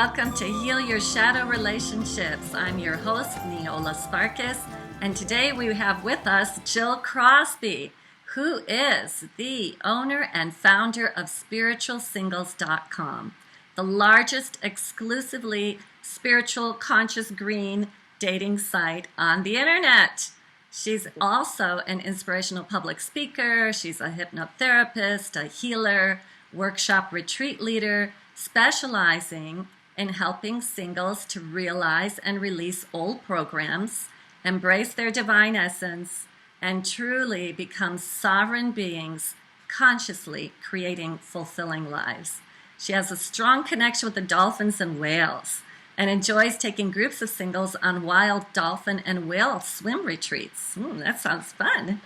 welcome to Heal Your Shadow Relationships. I'm your host, Neola Sparkus, and today we have with us Jill Crosby, who is the owner and founder of spiritualsingles.com, the largest exclusively spiritual conscious green dating site on the internet. She's also an inspirational public speaker. She's a hypnotherapist, a healer, workshop retreat leader, specializing in helping singles to realize and release old programs, embrace their divine essence, and truly become sovereign beings, consciously creating fulfilling lives. She has a strong connection with the dolphins and whales and enjoys taking groups of singles on wild dolphin and whale swim retreats. That sounds fun.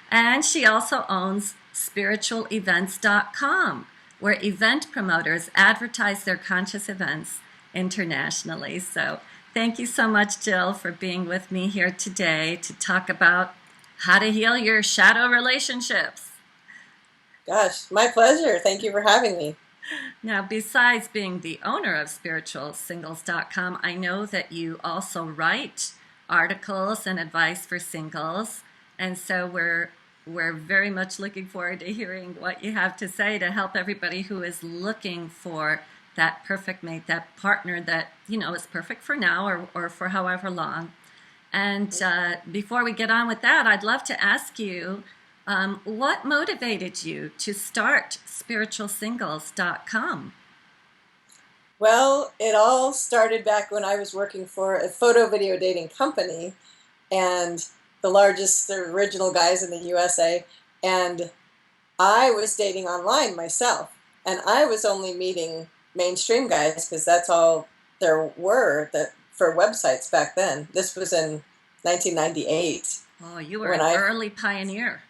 And she also owns spiritualevents.com, where event promoters advertise their conscious events internationally. So thank you so much, Jill, for being with me here today to talk about how to heal your shadow relationships. Gosh, my pleasure. Thank you for having me. Now, besides being the owner of spiritualsingles.com, I know that you also write articles and advice for singles. And so we're very much looking forward to hearing what you have to say to help everybody who is looking for that perfect mate, that partner that, is perfect for now or for however long. And before we get on with that, I'd love to ask you, what motivated you to start spiritualsingles.com? Well, it all started back when I was working for a photo video dating company and the original guys in the USA, and I was dating online myself, and I was only meeting mainstream guys because that's all there were for websites back then. This was in 1998. Oh, you were an early pioneer.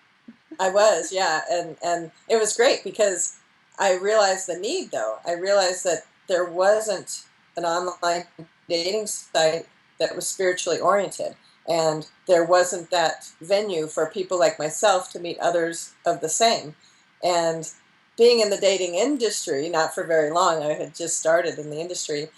I was, yeah, and it was great because I realized the need, though. I realized that there wasn't an online dating site that was spiritually oriented. And there wasn't that venue for people like myself to meet others of the same. And being in the dating industry, not for very long, I had just started in the industry,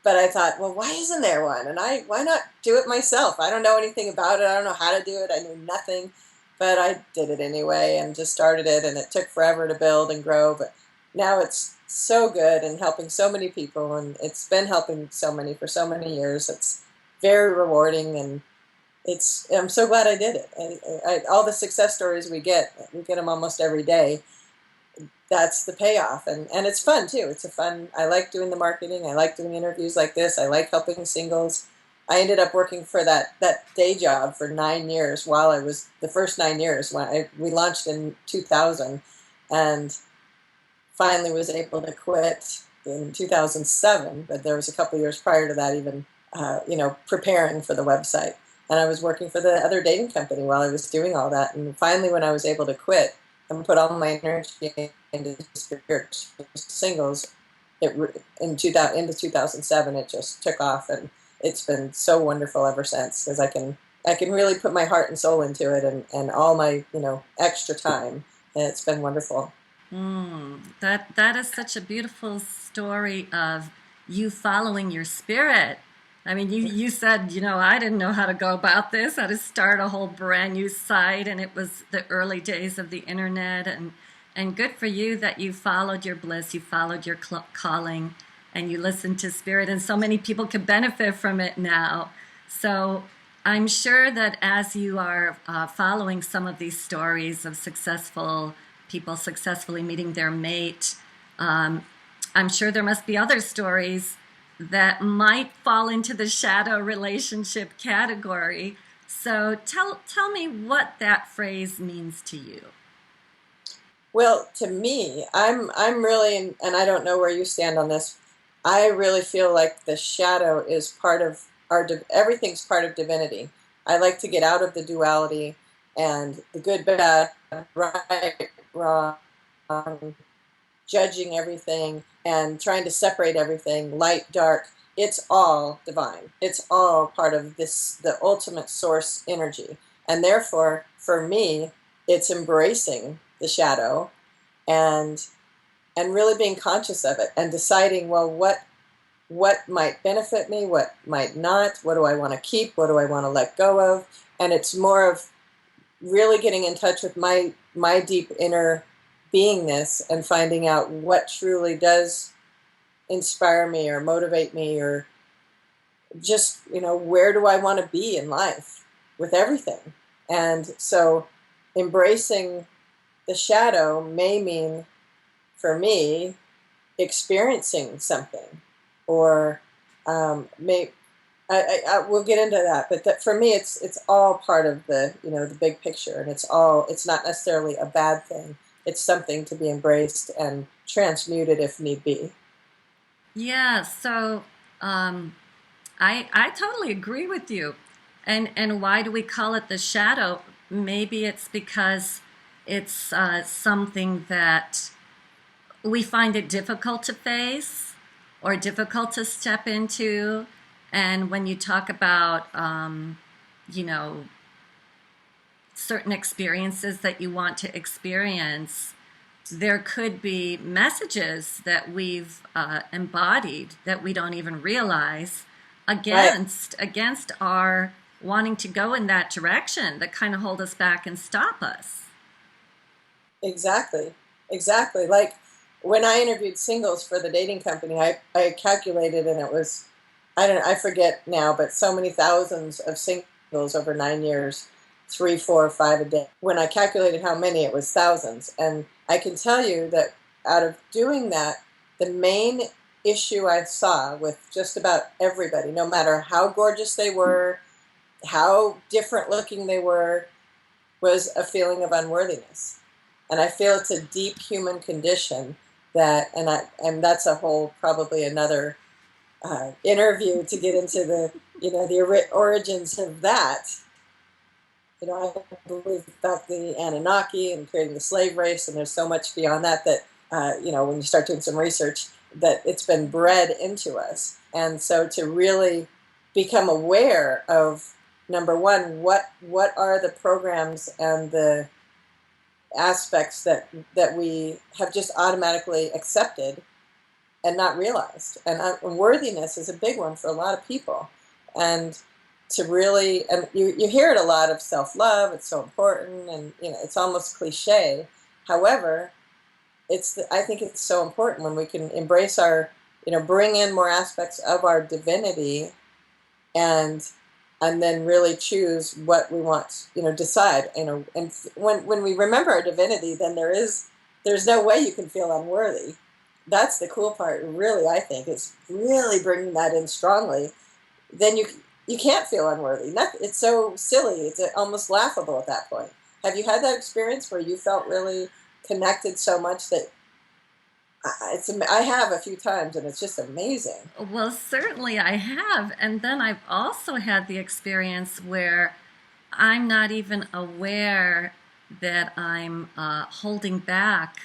but I thought, well, why isn't there one? And why not do it myself? I don't know anything about it. I don't know how to do it. I knew nothing, but I did it anyway and just started it, and it took forever to build and grow. But now it's so good and helping so many people, and it's been helping so many for so many years. It's very rewarding, and I'm so glad I did it. All the success stories we get them almost every day. That's the payoff, and it's fun too. I like doing the marketing. I like doing interviews like this. I like helping singles. I ended up working for that day job for 9 years the first 9 years when we launched in 2000, and finally was able to quit in 2007. But there was a couple years prior to that even. Preparing for the website. And I was working for the other dating company while I was doing all that. And finally, when I was able to quit and put all my energy into spiritual singles, into 2007, it just took off. And it's been so wonderful ever since, because I can really put my heart and soul into it and all my, extra time. And it's been wonderful. That is such a beautiful story of you following your spirit. I mean, you said, I didn't know how to go about this, how to start a whole brand new site, and it was the early days of the internet, and good for you that you followed your bliss, you followed your calling, and you listened to spirit, and so many people can benefit from it now. So I'm sure that as you are following some of these stories of successful people successfully meeting their mate, I'm sure there must be other stories that might fall into the shadow relationship category. So tell me what that phrase means to you. Well, to me, I'm really, and I don't know where you stand on this, I really feel like the shadow is part of everything's part of divinity. I like to get out of the duality and the good, bad, right, wrong, judging everything and trying to separate everything, light, dark. It's all divine. It's all part of the ultimate source energy. And therefore, for me, it's embracing the shadow and really being conscious of it and deciding, well, what what might benefit me, what might not, what do I want to keep, what do I want to let go of. And it's more of really getting in touch with my deep inner beingness and finding out what truly does inspire me or motivate me, or just, where do I want to be in life with everything. And so embracing the shadow may mean, for me, experiencing something, or may I we'll get into that, but that, for me, it's all part of the big picture, and it's not necessarily a bad thing. It's something to be embraced and transmuted if need be. Yeah, so um, I totally agree with you. And why do we call it the shadow? Maybe it's because it's something that we find it difficult to face or difficult to step into. And when you talk about, you know, certain experiences that you want to experience, there could be messages that we've embodied that we don't even realize Right. against our wanting to go in that direction, that kind of hold us back and stop us. Exactly. Exactly. Like when I interviewed singles for the dating company, I calculated, and it was, I forget now, but so many thousands of singles over 9 years, three, four, five a day. When I calculated how many, it was thousands. And I can tell you that out of doing that, the main issue I saw with just about everybody, no matter how gorgeous they were, how different looking they were, was a feeling of unworthiness. And I feel it's a deep human condition that, and that's a whole, probably another interview to get into the origins of that. I believe about the Anunnaki and creating the slave race, and there's so much beyond that when you start doing some research, that it's been bred into us. And so to really become aware of, number one, what are the programs and the aspects that we have just automatically accepted and not realized. And worthiness is a big one for a lot of people. And to really, and you hear it a lot of self-love, it's so important, and it's almost cliche. However, I think it's so important when we can embrace our, bring in more aspects of our divinity, and then really choose what we want, decide, and when we remember our divinity, then there's no way you can feel unworthy. That's the cool part, really. I think is really bringing that in strongly. Then you can't feel unworthy. It's so silly. It's almost laughable at that point. Have you had that experience where you felt really connected so much that I have a few times, and it's just amazing. Well, certainly I have. And then I've also had the experience where I'm not even aware that I'm holding back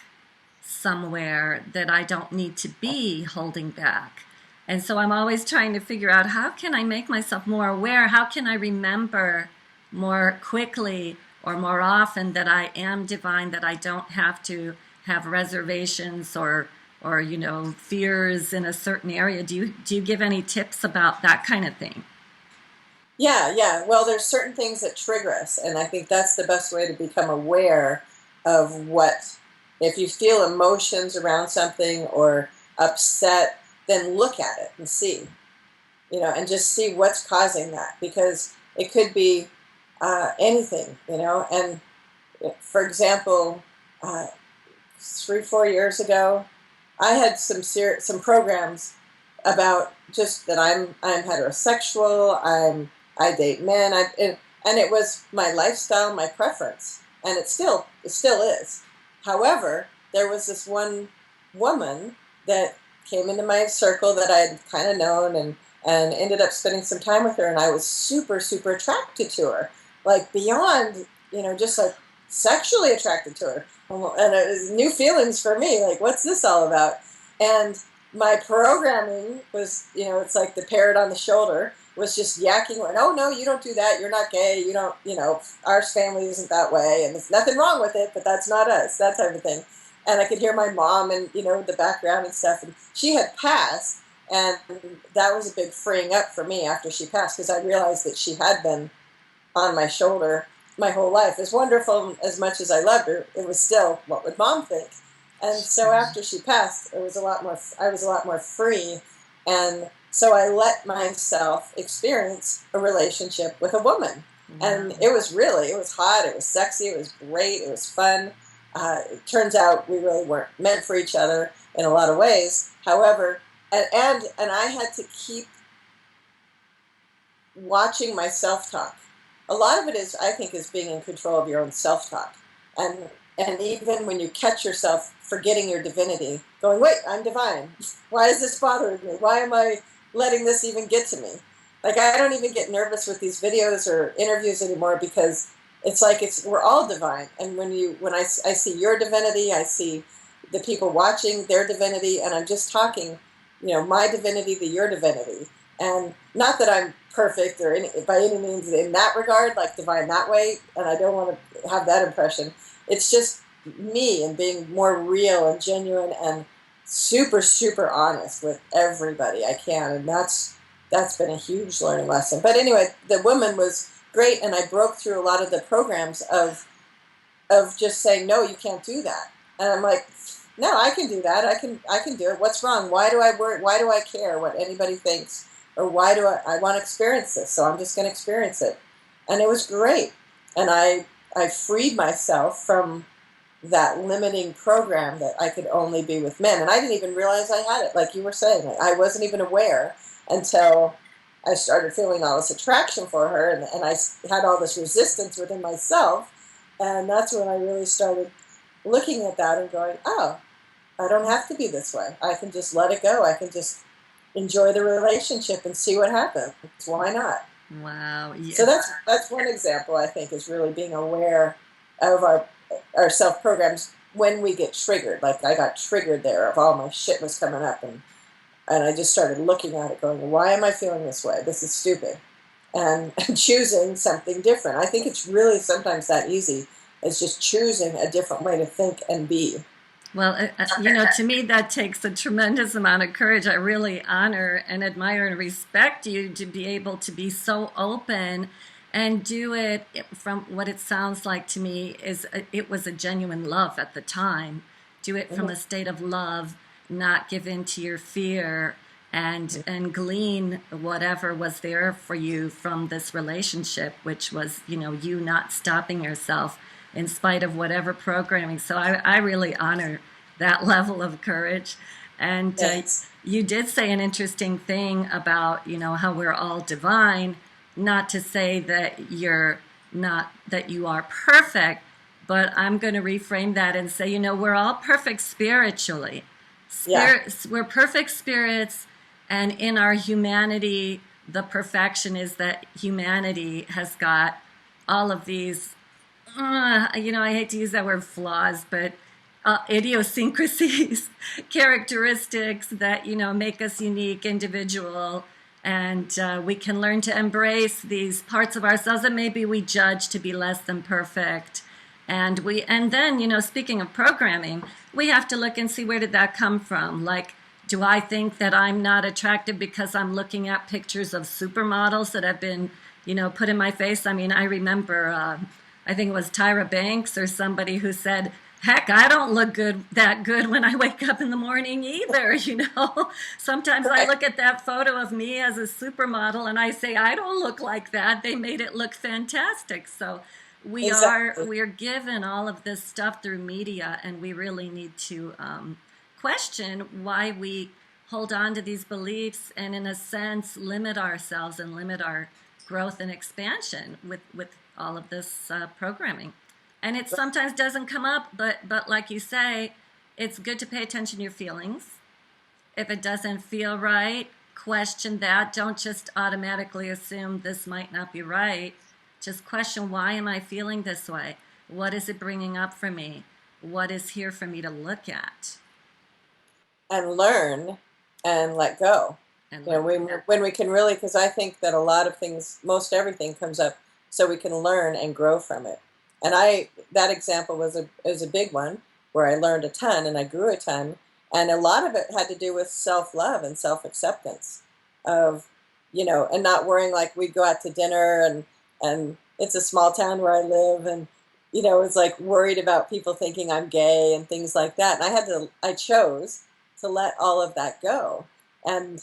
somewhere that I don't need to be holding back. And so I'm always trying to figure out, how can I make myself more aware? How can I remember more quickly or more often that I am divine, that I don't have to have reservations or fears in a certain area. Do you give any tips about that kind of thing? Yeah, yeah. Well, there's certain things that trigger us, and I think that's the best way to become aware of what. If you feel emotions around something or upset, then look at it and see, and just see what's causing that, because it could be anything, And for example, 3, 4 years ago, I had some programs about just that I'm heterosexual. I date men. And it was my lifestyle, my preference, and it still is. However, there was this one woman that came into my circle that I had kind of known, and ended up spending some time with her, and I was super, super attracted to her, like beyond, just like sexually attracted to her. And it was new feelings for me, like, what's this all about? And my programming was, it's like the parrot on the shoulder was just yakking, going, oh, no, you don't do that. You're not gay. You don't, our family isn't that way. And there's nothing wrong with it, but that's not us, that type of thing. And I could hear my mom and, the background and stuff. And she had passed. And that was a big freeing up for me after she passed, because I realized that she had been on my shoulder my whole life. As wonderful as much as I loved her, it was still, what would mom think? And so after she passed, it was a lot more. I was a lot more free, and so I let myself experience a relationship with a woman, and it was hot, it was sexy, it was great, it was fun. It turns out we really weren't meant for each other in a lot of ways. However, and I had to keep watching my self-talk. A lot of it is, I think, is being in control of your own self-talk. And even when you catch yourself forgetting your divinity, going, wait, I'm divine. Why is this bothering me? Why am I letting this even get to me? Like, I don't even get nervous with these videos or interviews anymore, because it's like we're all divine. And when I see your divinity, I see the people watching their divinity, and I'm just talking, my divinity to your divinity. And not that I'm perfect or by any means in that regard, like divine that way, and I don't want to have that impression. It's just me, and being more real and genuine and super, super honest with everybody I can. And that's been a huge learning lesson. But anyway, the woman was great, and I broke through a lot of the programs of just saying, no, you can't do that. And I'm like, no, I can do that. I can do it. What's wrong? Why do I worry? Why do I care what anybody thinks? Or why do I want to experience this? So I'm just going to experience it. And it was great. And I freed myself from that limiting program that I could only be with men. And I didn't even realize I had it. Like you were saying, I wasn't even aware until I started feeling all this attraction for her. And I had all this resistance within myself. And that's when I really started looking at that and going, oh, I don't have to be this way. I can just let it go. I can just enjoy the relationship and see what happens. Why not? Wow. Yeah. So that's one example, I think, is really being aware of our self programs when we get triggered. Like I got triggered there of all my shit was coming up, and I just started looking at it going, why am I feeling this way? This is stupid. And choosing something different. I think it's really sometimes that easy. It's just choosing a different way to think and be. Well, to me, that takes a tremendous amount of courage. I really honor and admire and respect you to be able to be so open and do it from what it sounds like to me it was a genuine love at the time. Do it from a state of love, not give in to your fear, and glean whatever was there for you from this relationship, which was, you not stopping yourself in spite of whatever programming. So I really honor that level of courage. And you did say an interesting thing about, how we're all divine, not to say that you are perfect, but I'm going to reframe that and say, we're all perfect spiritually. We're perfect spirits, and in our humanity, the perfection is that humanity has got all of these I hate to use that word flaws, but idiosyncrasies, characteristics that, make us unique, individual, and we can learn to embrace these parts of ourselves that maybe we judge to be less than perfect. And then, speaking of programming, we have to look and see, where did that come from? Like, do I think that I'm not attractive because I'm looking at pictures of supermodels that have been, put in my face? I mean, I remember I think it was Tyra Banks or somebody who said, heck, I don't look that good when I wake up in the morning either, Sometimes I look at that photo of me as a supermodel and I say, I don't look like that. They made it look fantastic. So we're given all of this stuff through media, and we really need to question why we hold on to these beliefs and, in a sense, limit ourselves and limit our growth and expansion with all of this programming. And it sometimes doesn't come up, but like you say, it's good to pay attention to your feelings. If it doesn't feel right, question that. Don't just automatically assume this might not be right. Just question, why am I feeling this way? What is it bringing up for me? What is here for me to look at? And learn and let go. And when we can really, because I think that a lot of things, most everything comes up so we can learn and grow from it. And that example was a big one where I learned a ton and I grew a ton. And a lot of it had to do with self-love and self-acceptance of, and not worrying, like we'd go out to dinner, and it's a small town where I live, and it's like worried about people thinking I'm gay and things like that. And I chose to let all of that go. And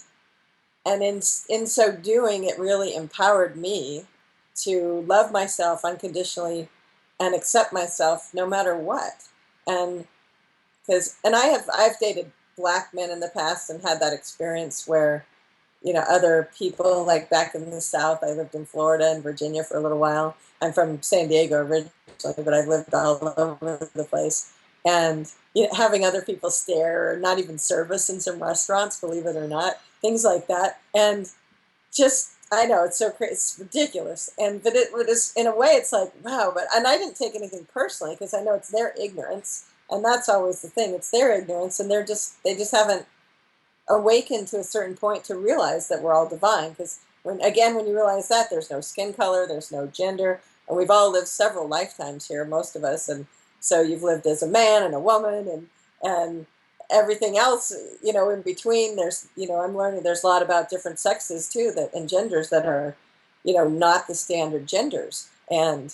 in so doing, it really empowered me to love myself unconditionally and accept myself no matter what. And I've dated black men in the past and had that experience where, other people, like back in the South, I lived in Florida and Virginia for a little while. I'm from San Diego originally, but I've lived all over the place. And having other people stare, or not even service in some restaurants, believe it or not, things like that. And just, I know it's so crazy, it's ridiculous. But it was, in a way, it's like, wow. And I didn't take anything personally, because I know it's their ignorance, and that's always the thing. It's their ignorance, and they just haven't awakened to a certain point to realize that we're all divine. Because when you realize that there's no skin color, there's no gender, and we've all lived several lifetimes here, most of us, and so you've lived as a man and a woman, and everything else, in between. There's, I'm learning there's a lot about different sexes too, and genders that are, not the standard genders, and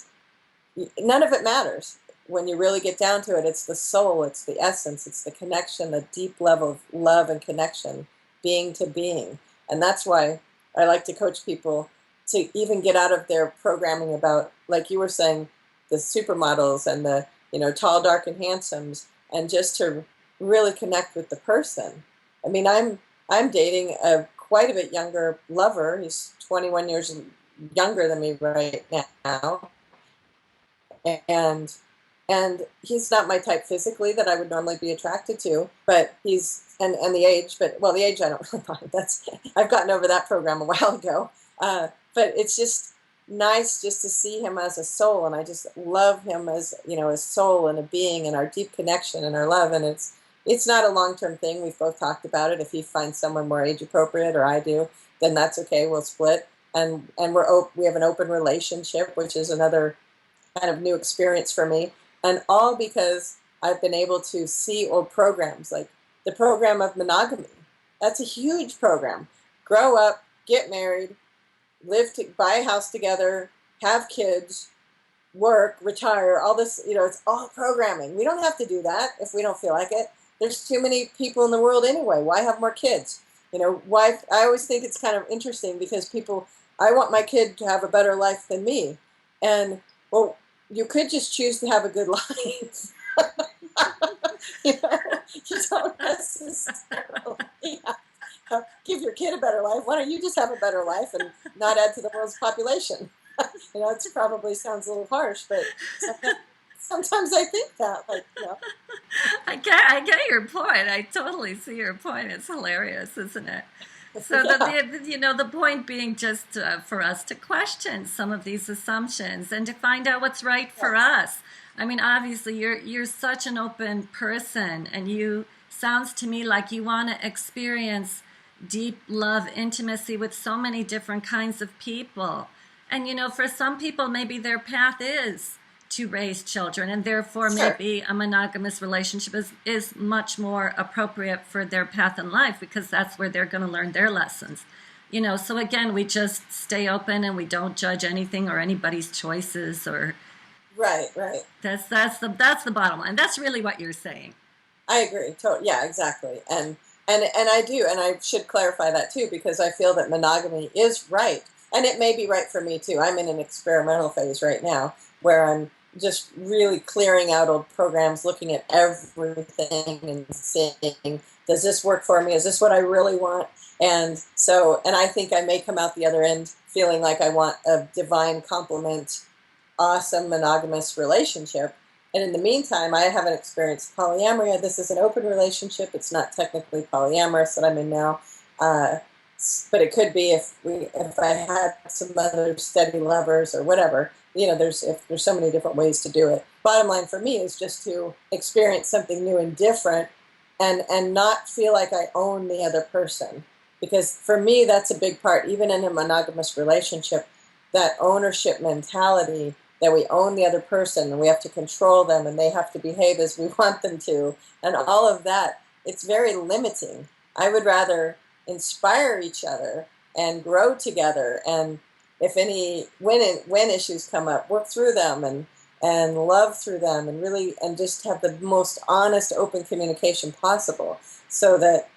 none of it matters. When you really get down to it, it's the soul, it's the essence, it's the connection, the deep level of love and connection, being to being. And that's why I like to coach people to even get out of their programming about, like you were saying, the supermodels and the, tall, dark, and handsomes, and just to really connect with the person. I mean, I'm dating a quite a bit younger lover. He's 21 years younger than me right now. And he's not my type physically that I would normally be attracted to, but he's, and the age, the age I don't really mind. I've gotten over that program a while ago. But it's just nice just to see him as a soul, and I just love him as, a soul and a being, and our deep connection and our love. And it's not a long-term thing. We've both talked about it. If he finds someone more age appropriate, or I do, then that's okay. We'll split. And we have an open relationship, which is another kind of new experience for me. And all because I've been able to see old programs, like the program of monogamy. That's a huge program. Grow up, get married, buy a house together, have kids, work, retire, all this, it's all programming. We don't have to do that if we don't feel like it. There's too many people in the world anyway. Why have more kids? Why? I always think it's kind of interesting, because I want my kid to have a better life than me. And, well, you could just choose to have a good life. you don't necessarily give your kid a better life. Why don't you just have a better life and not add to the world's population? It probably sounds a little harsh, but sometimes I think that, I get your point. I totally see your point. It's hilarious, isn't it? So the point being just for us to question some of these assumptions and to find out what's right for us. I mean, obviously, you're such an open person, and you sounds to me like you want to experience deep love, intimacy with so many different kinds of people. And for some people, maybe their path is to raise children, and therefore maybe a monogamous relationship is much more appropriate for their path in life, because that's where they're going to learn their lessons. So again, we just stay open and we don't judge anything or anybody's choices, or right. That's the bottom line. That's really what you're saying. I agree. Yeah, exactly. And I do, and I should clarify that too, because I feel that monogamy is right, and it may be right for me too. I'm in an experimental phase right now where I'm just really clearing out old programs, looking at everything and saying, does this work for me? Is this what I really want? And I think I may come out the other end feeling like I want a divine complement, awesome monogamous relationship. And in the meantime, I haven't experienced polyamory. This is an open relationship. It's not technically polyamorous that I'm in now. But it could be if I had some other steady lovers or whatever. There's so many different ways to do it. Bottom line for me is just to experience something new and different, and not feel like I own the other person. Because for me, that's a big part, even in a monogamous relationship, that ownership mentality, that we own the other person and we have to control them and they have to behave as we want them to, and all of that it's very limiting. I would rather inspire each other and grow together, and if any when issues come up, work through them and love through them, and really and just have the most honest, open communication possible, so that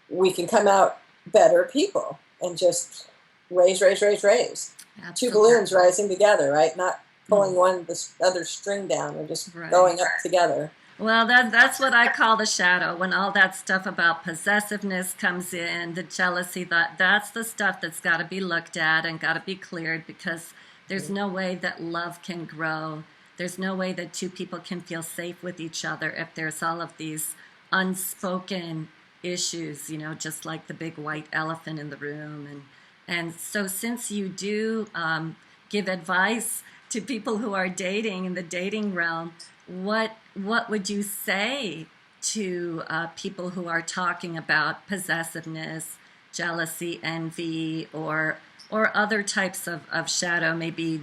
we can come out better people and just raise. Two Absolutely. balloons rising together, right? Not pulling Mm. one the other string down, and just Right. going up together. Well, that's what I call the shadow. When all that stuff about possessiveness comes in, the jealousy, that's the stuff that's got to be looked at and got to be cleared, because there's no way that love can grow. There's no way that two people can feel safe with each other if there's all of these unspoken issues, just like the big white elephant in the room. And so, since you do give advice to people who are dating in the dating realm, what would you say to people who are talking about possessiveness, jealousy, envy, or other types of shadow, maybe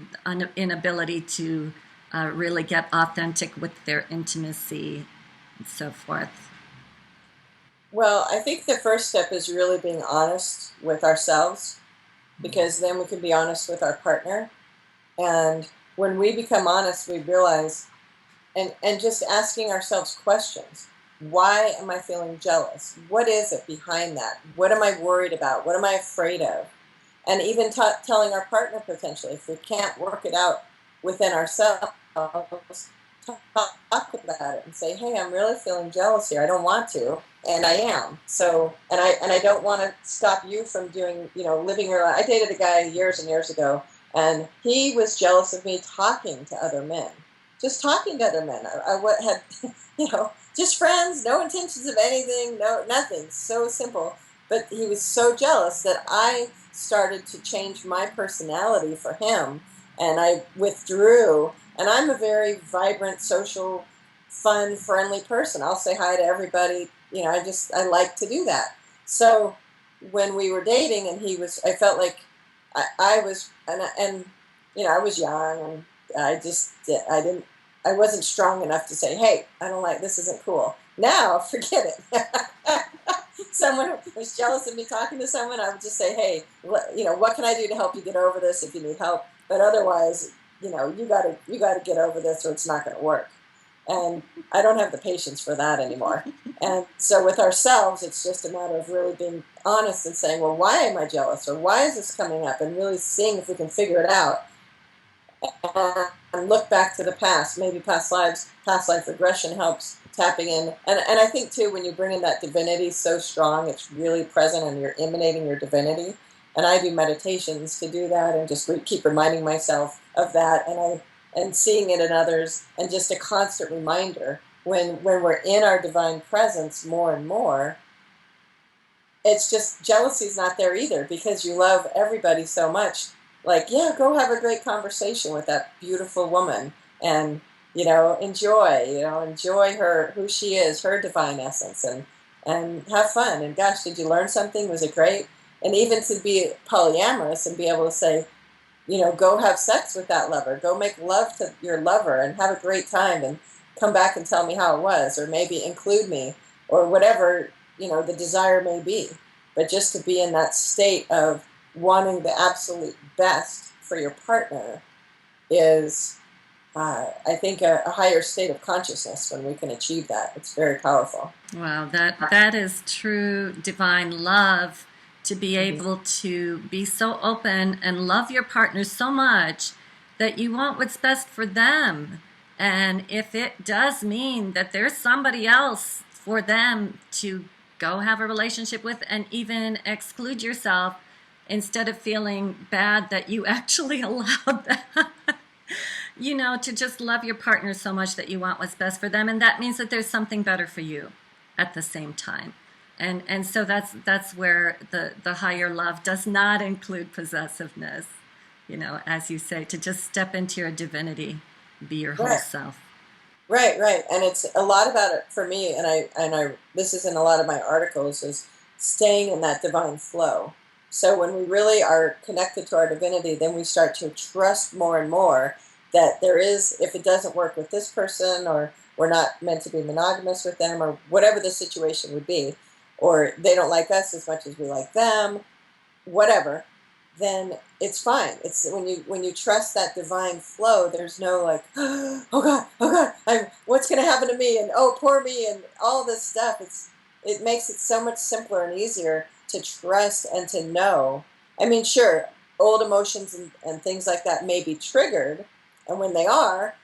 inability to really get authentic with their intimacy and so forth? Well, I think the first step is really being honest with ourselves, because then we can be honest with our partner. And when we become honest, we realize, and just asking ourselves questions. Why am I feeling jealous? What is it behind that? What am I worried about? What am I afraid of? And even telling our partner, potentially, if we can't work it out within ourselves, talk about it and say, hey, I'm really feeling jealous here. I don't want to, and I am. So, and I don't want to stop you from doing, living your life. I dated a guy years and years ago, and he was jealous of me talking to other men, just talking to other men. I had, just friends, no intentions of anything, no nothing, so simple. But he was so jealous that I started to change my personality for him, and I withdrew. And I'm a very vibrant, social, fun, friendly person. I'll say hi to everybody. I like to do that. So when we were dating, and I felt like I was, I was young, and I didn't, I wasn't strong enough to say, hey, I don't like, this isn't cool. Now, forget it. Someone was jealous of me talking to someone, I would just say, hey, what can I do to help you get over this if you need help? But otherwise, you gotta get over this, or it's not going to work. And I don't have the patience for that anymore. And so with ourselves, it's just a matter of really being honest and saying, well, why am I jealous, or why is this coming up, and really seeing if we can figure it out, and look back to the past. Maybe past life regression helps tapping in. And I think too, when you bring in that divinity so strong, it's really present, and you're emanating your divinity. And I do meditations to do that, and just keep reminding myself of that, and seeing it in others, and just a constant reminder when we're in our divine presence more and more. It's just, jealousy's not there either, because you love everybody so much. Like, yeah, go have a great conversation with that beautiful woman, and enjoy her, who she is, her divine essence, and have fun. And gosh, did you learn something? Was it great? And even to be polyamorous and be able to say, go have sex with that lover, go make love to your lover and have a great time, and come back and tell me how it was, or maybe include me, or whatever, the desire may be. But just to be in that state of wanting the absolute best for your partner is, I think, a higher state of consciousness when we can achieve that. It's very powerful. Wow, that is true divine love, to be Mm-hmm. able to be so open and love your partner so much that you want what's best for them. And if it does mean that there's somebody else for them to go have a relationship with, and even exclude yourself, instead of feeling bad that you actually allowed that, to just love your partner so much that you want what's best for them. And that means that there's something better for you at the same time. And so that's where the higher love does not include possessiveness, as you say, to just step into your divinity, be your whole Right. self. Right. And it's a lot about it for me, and I this is in a lot of my articles, is staying in that divine flow. So when we really are connected to our divinity, then we start to trust more and more that there is, if it doesn't work with this person, or we're not meant to be monogamous with them, or whatever the situation would be, or they don't like us as much as we like them, whatever, then it's fine. It's when you trust that divine flow, there's no like, oh God, what's going to happen to me, and oh poor me, and all this stuff. It makes it so much simpler and easier to trust and to know. I mean, sure, old emotions and things like that may be triggered, and when they are,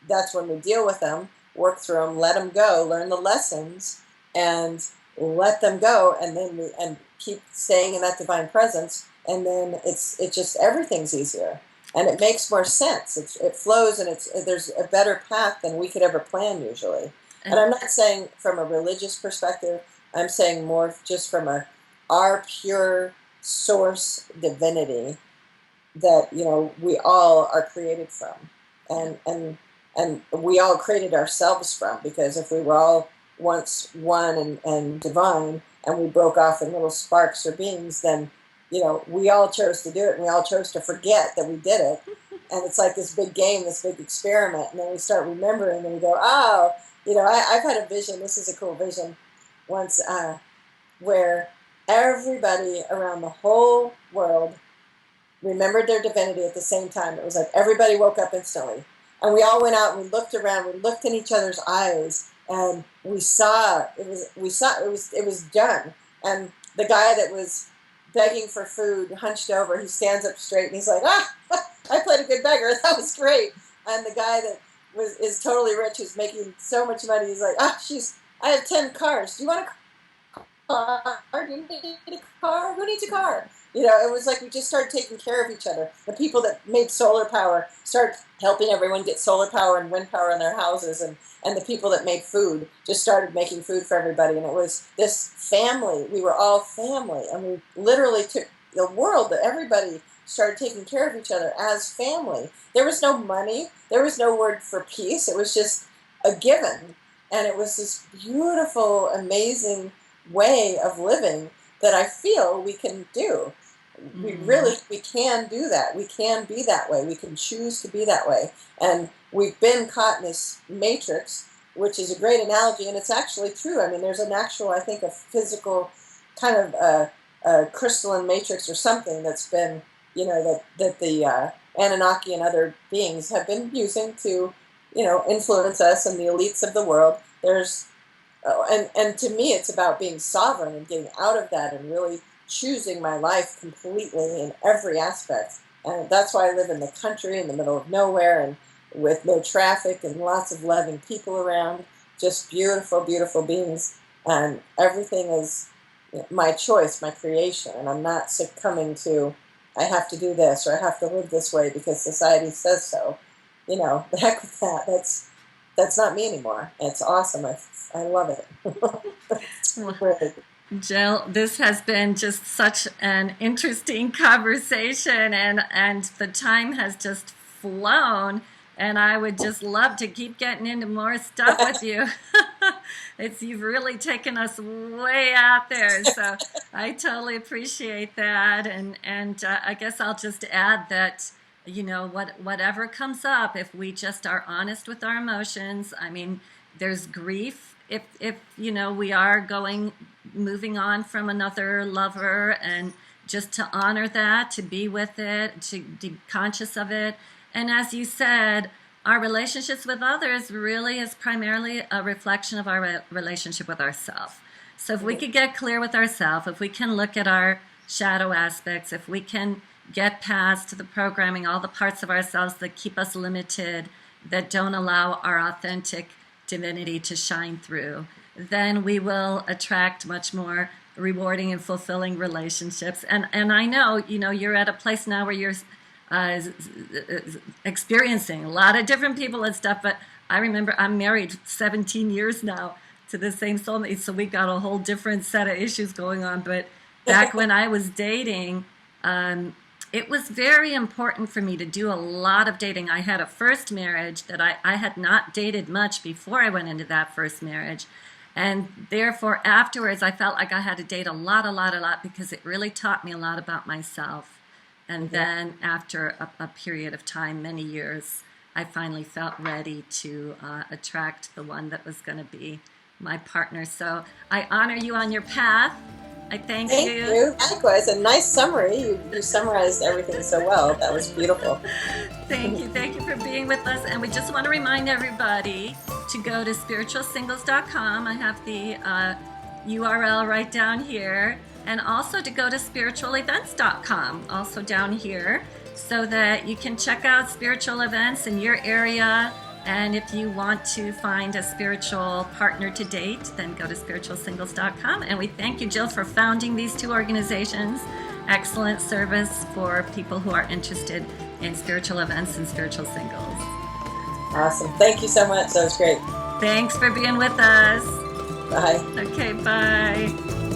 that's when we deal with them, work through them, let them go, learn the lessons, and let them go, and then and keep staying in that divine presence, and then it just everything's easier, and it makes more sense. It flows, and there's a better path than we could ever plan usually. And I'm not saying from a religious perspective. I'm saying more just from our pure source divinity that we all are created from, and we all created ourselves from, because if we were all once one and divine, and we broke off in little sparks or beings, then we all chose to do it, and we all chose to forget that we did it. And it's like this big game, this big experiment, and then we start remembering, and we go, oh, I've had a vision. This is a cool vision once, where everybody around the whole world remembered their divinity at the same time. It was like everybody woke up instantly, and we all went out and we looked around. We looked in each other's eyes, and we saw it was done. And the guy that was begging for food hunched over. He stands up straight, and he's like, I played a good beggar. That was great. And the guy that is totally rich, who's making so much money, he's like, I have 10 cars. Do you want a car? Do you need a car? Who needs a car? It was like we just started taking care of each other. The people that made solar power started helping everyone get solar power and wind power in their houses, and the people that made food just started making food for everybody. And it was this family. We were all family, and we literally took the world, that everybody started taking care of each other as family. There was no money. There was no word for peace. It was just a given. And it was this beautiful, amazing way of living that I feel we can do. We can do that. We can be that way. We can choose to be that way. And we've been caught in this matrix, which is a great analogy, and it's actually true. I mean, there's an actual, I think, a physical kind of a crystalline matrix or something that's been, that the Anunnaki and other beings have been using to, influence us and the elites of the world. There's, and to me, it's about being sovereign and getting out of that and really choosing my life completely in every aspect. And that's why I live in the country, in the middle of nowhere, and with no traffic and lots of loving people around. Just beautiful, beautiful beings. And everything is my choice, my creation. And I'm not succumbing to, I have to do this, or I have to live this way because society says so. The heck with that. That's not me anymore. It's awesome. I love it. It's Jill, this has been just such an interesting conversation, and the time has just flown, and I would just love to keep getting into more stuff with you. You've really taken us way out there, so I totally appreciate that, and I guess I'll just add that, whatever comes up, if we just are honest with our emotions. I mean, there's grief if we are moving on from another lover, and just to honor that, to be with it, to be conscious of it. And as you said, our relationships with others really is primarily a reflection of our relationship with ourselves. So if we could get clear with ourselves, if we can look at our shadow aspects, if we can get past the programming, all the parts of ourselves that keep us limited, that don't allow our authentic divinity to shine through, then we will attract much more rewarding and fulfilling relationships. And I know, you're at a place now where you're experiencing a lot of different people and stuff, but I remember I'm married 17 years now to the same soulmate, so we got a whole different set of issues going on. But back when I was dating, it was very important for me to do a lot of dating. I had a first marriage that I had not dated much before I went into that first marriage. And therefore, afterwards, I felt like I had to date a lot, because it really taught me a lot about myself. And then after a period of time, many years, I finally felt ready to attract the one that was going to be my partner. So I honor you on your path. I thank Thank you. you. Likewise, a nice summary. You summarized everything so well. That was beautiful. Thank you. Thank you for being with us. And we just want to remind everybody to go to spiritualsingles.com. I have the URL right down here. And also to go to spiritualevents.com, also down here, so that you can check out spiritual events in your area. And if you want to find a spiritual partner to date, then go to spiritualsingles.com. And we thank you, Jill, for founding these two organizations. Excellent service for people who are interested in spiritual events and spiritual singles. Awesome. Thank you so much. That was great. Thanks for being with us. Bye. Okay, bye.